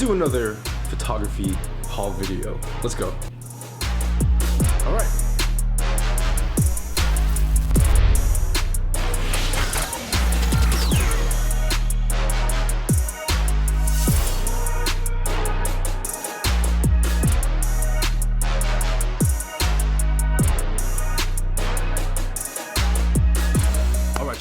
do another photography haul video. Let's go. All right.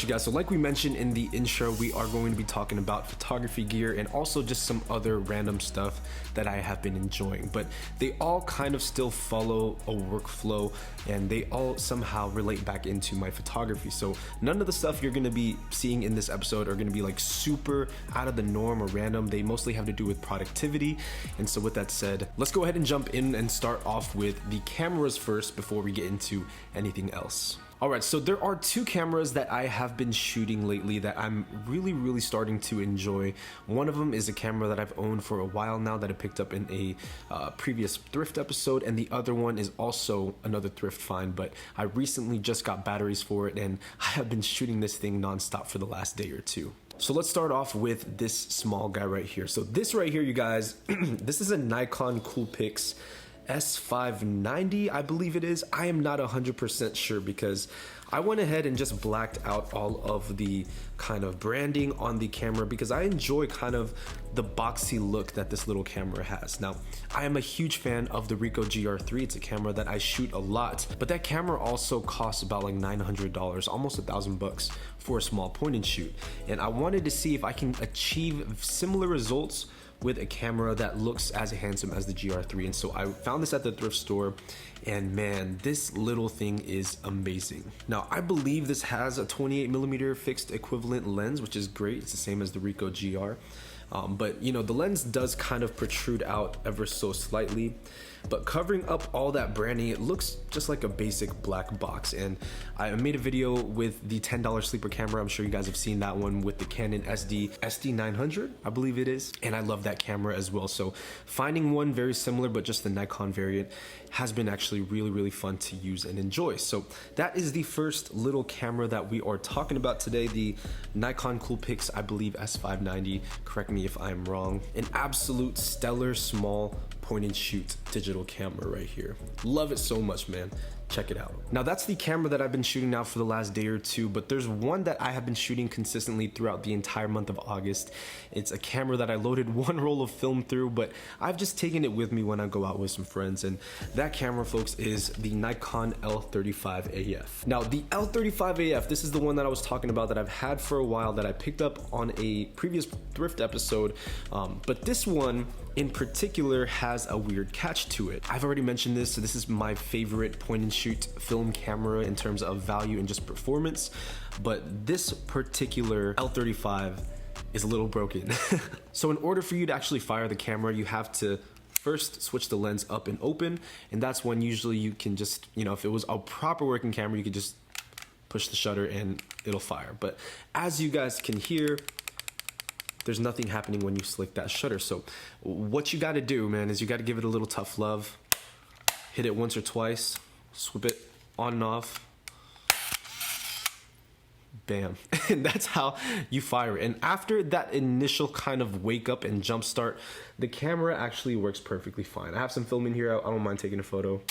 You guys, so like we mentioned in the intro, we are going to be talking about photography gear and also just some other random stuff that I have been enjoying, but they all kind of still follow a workflow and they all somehow relate back into my photography. So none of the stuff you're going to be seeing in this episode are going to be like super out of the norm or random. They mostly have to do with productivity. And so with that said, let's go ahead and jump in and start off with the cameras first before we get into anything else. Alright, so there are two cameras that I have been shooting lately that I'm really starting to enjoy. One of them is a camera that I've owned for a while now that I picked up in a previous thrift episode, and the other one is also another thrift find, but I recently just got batteries for it and I have been shooting this thing nonstop for the last day or two. So let's start off with this small guy right here. So this right here, you guys, this is a Nikon Coolpix S590, I believe it is. I am not 100% sure because I went ahead and just blacked out all of the kind of branding on the camera because I enjoy kind of the boxy look that this little camera has. Now, I am a huge fan of the Ricoh GR3. It's a camera that I shoot a lot, but that camera also costs about like $900, almost $1,000 for a small point and shoot. And I wanted to see if I can achieve similar results with a camera that looks as handsome as the GR3. And so I found this at the thrift store, and man, this little thing is amazing. Now, I believe this has a 28mm fixed equivalent lens, which is great. It's the same as the Ricoh GR. But you know, the lens does kind of protrude out ever so slightly, but covering up all that branding, it looks just like a basic black box. And I made a video with the $10 sleeper camera. I'm sure you guys have seen that one with the Canon SD900, I believe it is. And I love that camera as well. So finding one very similar, but just the Nikon variant, has been actually really fun to use and enjoy. So that is the first little camera that we are talking about today, the Nikon Coolpix, I believe S590, correct me if I'm wrong. An absolute stellar small point and shoot digital camera right here. Love it so much, man. Check it out. Now that's the camera that I've been shooting now for the last day or two, but there's one that I have been shooting consistently throughout the entire month of August. It's a camera that I loaded one roll of film through, but I've just taken it with me when I go out with some friends. And that camera, folks, is the Nikon L35AF. Now the L35AF, this is the one that I was talking about that I've had for a while, that I picked up on a previous thrift episode. But this one in particular has a weird catch to it. I've already mentioned this, so this is my favorite point and shoot film camera in terms of value and just performance, but this particular L35 is a little broken. So in order for you to actually fire the camera, you have to first switch the lens up and open, and that's when usually you can just, you know, if it was a proper working camera, you could just push the shutter and it'll fire. But as you guys can hear, there's nothing happening when you slick that shutter. So what you got to do, man, is you got to give it a little tough love. Hit it once or twice, swoop it on and off. Bam. And that's how you fire it. And after that initial kind of wake up and jump start, the camera actually works perfectly fine. I have some film in here. I don't mind taking a photo.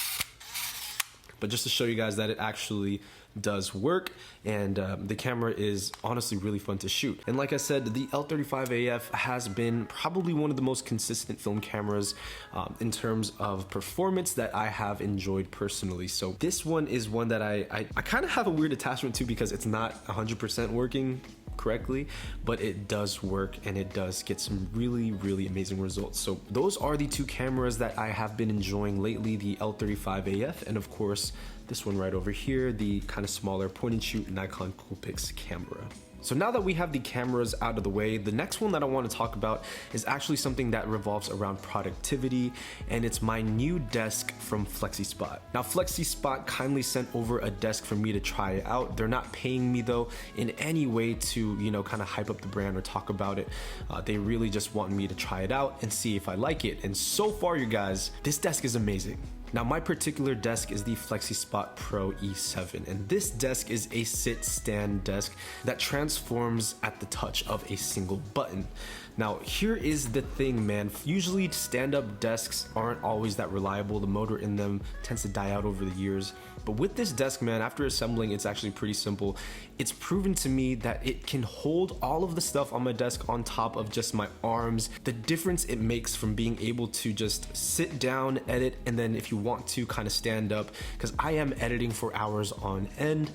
But just to show you guys that it actually does work, and the camera is honestly really fun to shoot. And like I said, the L35AF has been probably one of the most consistent film cameras in terms of performance that I have enjoyed personally. So this one is one that I kind of have a weird attachment to because it's not 100% working correctly, but it does work and it does get some really amazing results. So those are the two cameras that I have been enjoying lately, the L35AF and of course this one right over here, the kind of smaller point and shoot Nikon Coolpix camera. So now that we have the cameras out of the way, the next one that I want to talk about is actually something that revolves around productivity, and it's my new desk from FlexiSpot. Now FlexiSpot kindly sent over a desk for me to try it out. They're not paying me though in any way to, you know, kind of hype up the brand or talk about it. They really just want me to try it out and see if I like it. And so far, you guys, this desk is amazing. Now my particular desk is the FlexiSpot Pro E7, and this desk is a sit-stand desk that transforms at the touch of a single button. Now, here is the thing, man. Usually stand-up desks aren't always that reliable. The motor in them tends to die out over the years. But with this desk, man, after assembling, it's actually pretty simple. It's proven to me that it can hold all of the stuff on my desk on top of just my arms. The difference it makes from being able to just sit down, edit, and then if you want to kind of stand up, because I am editing for hours on end,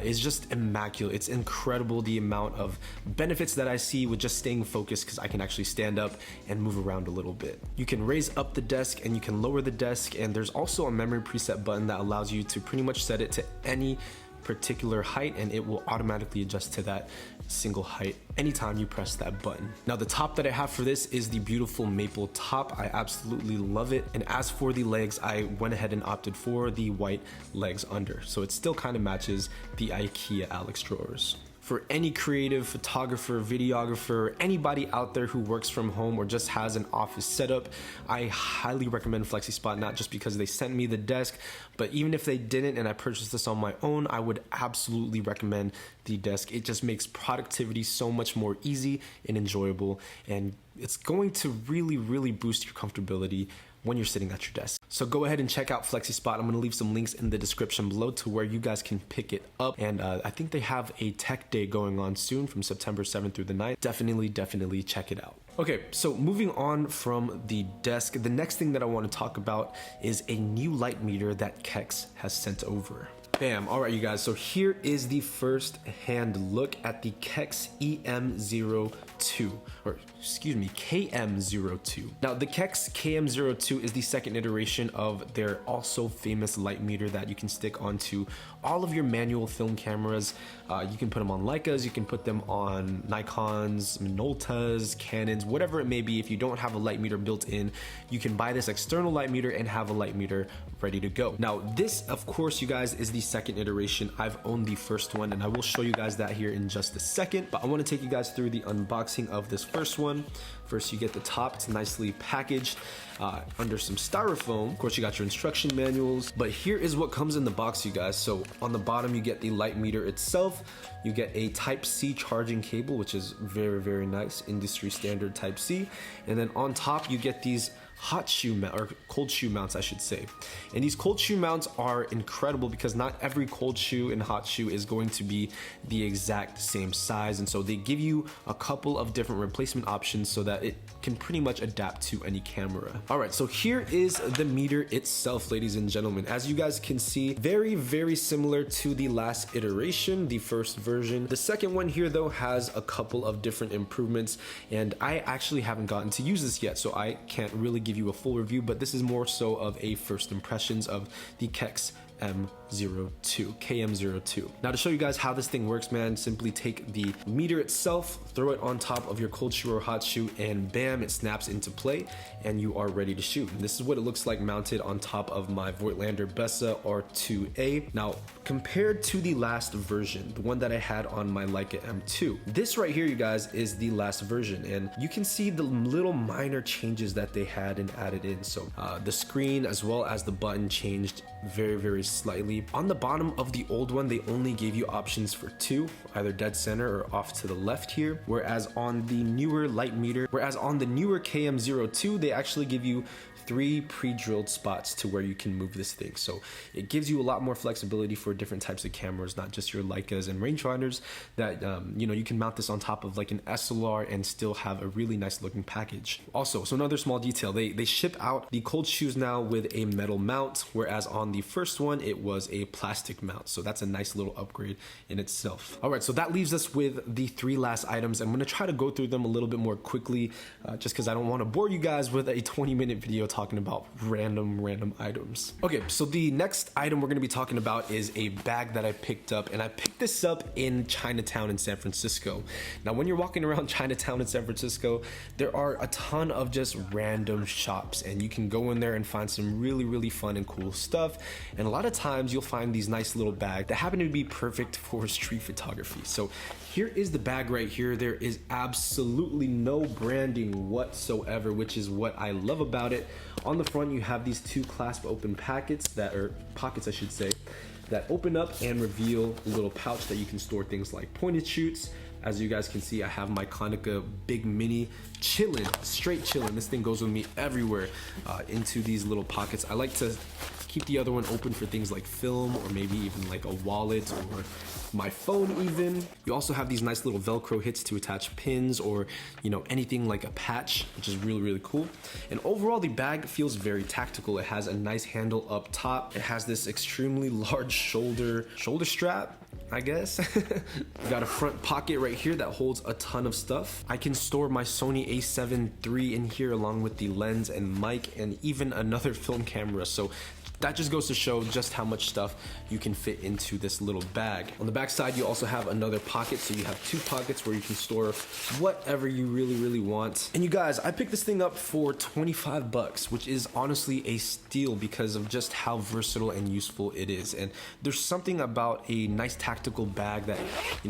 is just immaculate. It's incredible the amount of benefits that I see with just staying focused, because I can actually stand up and move around a little bit. You can raise up the desk and you can lower the desk, and there's also a memory preset button that allows you to pretty much set it to any particular height, and it will automatically adjust to that single height anytime you press that button. Now, the top that I have for this is the beautiful maple top. I absolutely love it. And as for the legs, I went ahead and opted for the white legs under, so it still kind of matches the IKEA Alex drawers. For any creative photographer, videographer, anybody out there who works from home or just has an office setup, I highly recommend FlexiSpot, not just because they sent me the desk, but even if they didn't and I purchased this on my own, I would absolutely recommend the desk. It just makes productivity so much more easy and enjoyable, and it's going to really boost your comfortability when you're sitting at your desk. So go ahead and check out FlexiSpot. I'm gonna leave some links in the description below to where you guys can pick it up. And I think they have a tech day going on soon from September 7th through the 9th. Definitely check it out. Okay, so moving on from the desk, the next thing that I want to talk about is a new light meter that Kex has sent over. Bam. All right, you guys, so here is the first hand look at the Kex EM02, or excuse me, KM02. Now, the Kex KM02 is the second iteration of their also famous light meter that you can stick onto all of your manual film cameras. You can put them on Leicas, you can put them on Nikons, Minoltas, Canons, whatever it may be. If you don't have a light meter built in, you can buy this external light meter and have a light meter ready to go. Now, this, of course, you guys, is the second iteration. I've owned the first one, and I will show you guys that here in just a second, but I want to take you guys through the unboxing of this first one. First, you get the top. It's nicely packaged under some styrofoam. Of course, you got your instruction manuals, but here is what comes in the box, you guys. So on the bottom, you get the light meter itself. You get a Type-C charging cable, which is very nice, industry standard Type-C. And then on top, you get these hot shoe mount, or cold shoe mounts, I should say. And these cold shoe mounts are incredible because not every cold shoe and hot shoe is going to be the exact same size, and so they give you a couple of different replacement options so that it can pretty much adapt to any camera. All right, so here is the meter itself, ladies and gentlemen. As you guys can see, very similar to the last iteration, the first version. The second one here, though, has a couple of different improvements, and I actually haven't gotten to use this yet, so I can't really give you a full review, but this is more so of a first impressions of the Kex KM02. Now, to show you guys how this thing works, man, simply take the meter itself, throw it on top of your cold shoe or hot shoe, and bam, it snaps into play and you are ready to shoot. And this is what it looks like mounted on top of my Voigtlander Bessa R2A. Now, compared to the last version, the one that I had on my Leica M2, this right here, you guys, is the last version, and you can see the little minor changes that they had and added in. So the screen as well as the button changed very slightly. On the bottom of the old one, they only gave you options for two, either dead center or off to the left here, whereas on the newer KM02, they actually give you 3 pre-drilled spots to where you can move this thing. So it gives you a lot more flexibility for different types of cameras, not just your Leicas and rangefinders, that you can mount this on top of like an SLR and still have a really nice looking package. Also, so another small detail, they ship out the cold shoes now with a metal mount, whereas on the first one it was a plastic mount. So that's a nice little upgrade in itself. All right, so that leaves us with the 3 last items. I'm going to try to go through them a little bit more quickly, just because I don't want to bore you guys with a 20-minute video talking about random items. Okay, so the next item we're going to be talking about is a bag that I picked up, and I picked this up in Chinatown in San Francisco. Now, when you're walking around Chinatown in San Francisco, there are a ton of just random shops, and you can go in there and find some really fun and cool stuff. And a lot of times you'll find these nice little bags that happen to be perfect for street photography. So here is the bag right here. There is absolutely no branding whatsoever, which is what I love about it. On the front, you have these 2 clasp open pockets, I should say, that open up and reveal a little pouch that you can store things like point and shoots, As you guys can see, I have my Konica Big Mini chilling, straight chilling. This thing goes with me everywhere, into these little pockets. I like to keep the other one open for things like film, or maybe even like a wallet or my phone even. You also have these nice little Velcro hits to attach pins, or anything like a patch, which is really, really cool. And overall, the bag feels very tactical. It has a nice handle up top. It has this extremely large shoulder strap, I guess. We got a front pocket right here that holds a ton of stuff. I can store my Sony a7 III in here, along with the lens and mic and even another film camera. So that just goes to show just how much stuff you can fit into this little bag. On the back side, you also have another pocket, so you have 2 pockets where you can store whatever you really, really want. And you guys, I picked this thing up for 25 bucks, which is honestly a steal because of just how versatile and useful it is. And there's something about a nice tactical bag that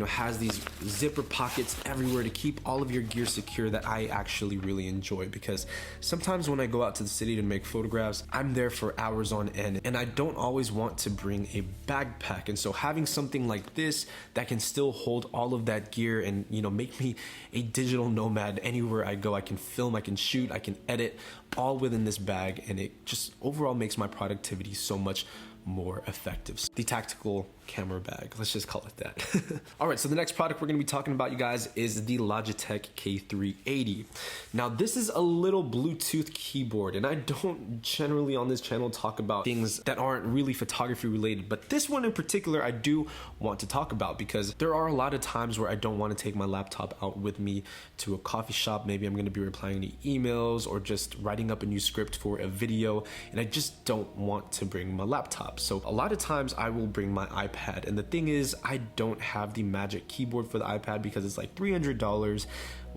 has these zipper pockets everywhere to keep all of your gear secure that I actually really enjoy, because sometimes when I go out to the city to make photographs, I'm there for hours on end, and I don't always want to bring a backpack. And so having something like this that can still hold all of that gear and make me a digital nomad anywhere I go, I can film, I can shoot, I can edit, all within this bag, and it just overall makes my productivity so much more effective. The tactical camera bag, let's just call it that. All right, so the next product we're gonna be talking about, you guys, is the Logitech K380. Now, this is a little Bluetooth keyboard, and I don't generally on this channel talk about things that aren't really photography related, but this one in particular I do want to talk about, because there are a lot of times where I don't want to take my laptop out with me to a coffee shop. Maybe I'm gonna be replying to emails or just writing up a new script for a video, and I just don't want to bring my laptop. So a lot of times I will bring my iPad, and the thing is, I don't have the magic keyboard for the iPad because it's like $300.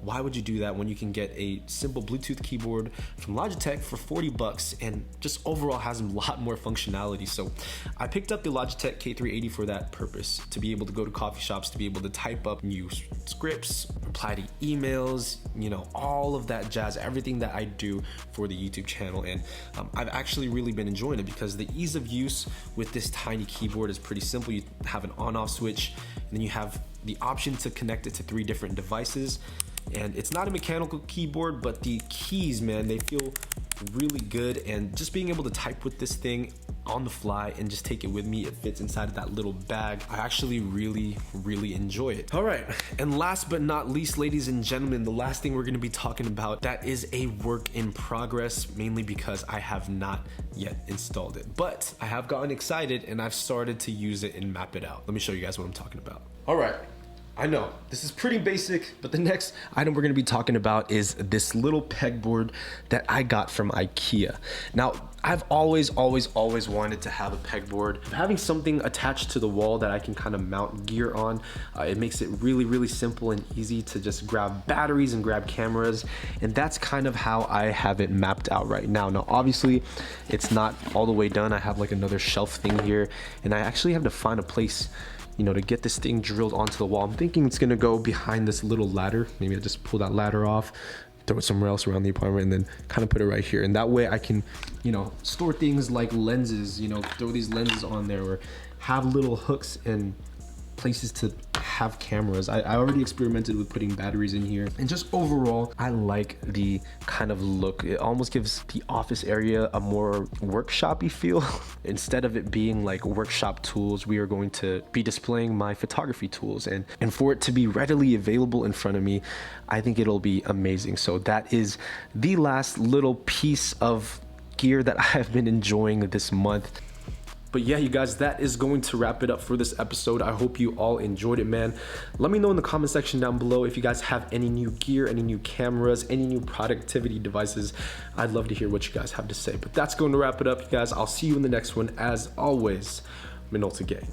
Why would you do that when you can get a simple Bluetooth keyboard from Logitech for 40 bucks and just overall has a lot more functionality? So I picked up the Logitech K380 for that purpose, to be able to go to coffee shops, to be able to type up new scripts, reply to emails, all of that jazz, everything that I do for the YouTube channel. And I've actually really been enjoying it because the ease of use with this tiny keyboard is pretty simple. You have an on-off switch, and then you have the option to connect it to 3 different devices. And it's not a mechanical keyboard, but the keys, man, they feel really good. And just being able to type with this thing on the fly and just take it with me, it fits inside of that little bag. I actually really, really enjoy it. All right, and last but not least, ladies and gentlemen, the last thing we're gonna be talking about, that is a work in progress, mainly because I have not yet installed it. But I have gotten excited and I've started to use it and map it out. Let me show you guys what I'm talking about. All right. I know, this is pretty basic, but the next item we're gonna be talking about is this little pegboard that I got from IKEA. Now, I've always wanted to have a pegboard. Having something attached to the wall that I can kind of mount gear on, it makes it really, really simple and easy to just grab batteries and grab cameras. And that's kind of how I have it mapped out right now. Now, obviously, it's not all the way done. I have like another shelf thing here, and I actually have to find a place to get this thing drilled onto the wall. I'm thinking it's gonna go behind this little ladder. Maybe I just pull that ladder off, throw it somewhere else around the apartment, and then kind of put it right here. And that way I can, store things like lenses, throw these lenses on there, or have little hooks and places to have cameras. I already experimented with putting batteries in here, and just overall I like the kind of look. It almost gives the office area a more workshop-y feel. Instead of it being like workshop tools, we are going to be displaying my photography tools, and for it to be readily available in front of me, I think it'll be amazing. So that is the last little piece of gear that I have been enjoying this month. But yeah, you guys, that is going to wrap it up for this episode. I hope you all enjoyed it, man. Let me know in the comment section down below if you guys have any new gear, any new cameras, any new productivity devices. I'd love to hear what you guys have to say. But that's going to wrap it up, you guys. I'll see you in the next one. As always, Minolta Gang.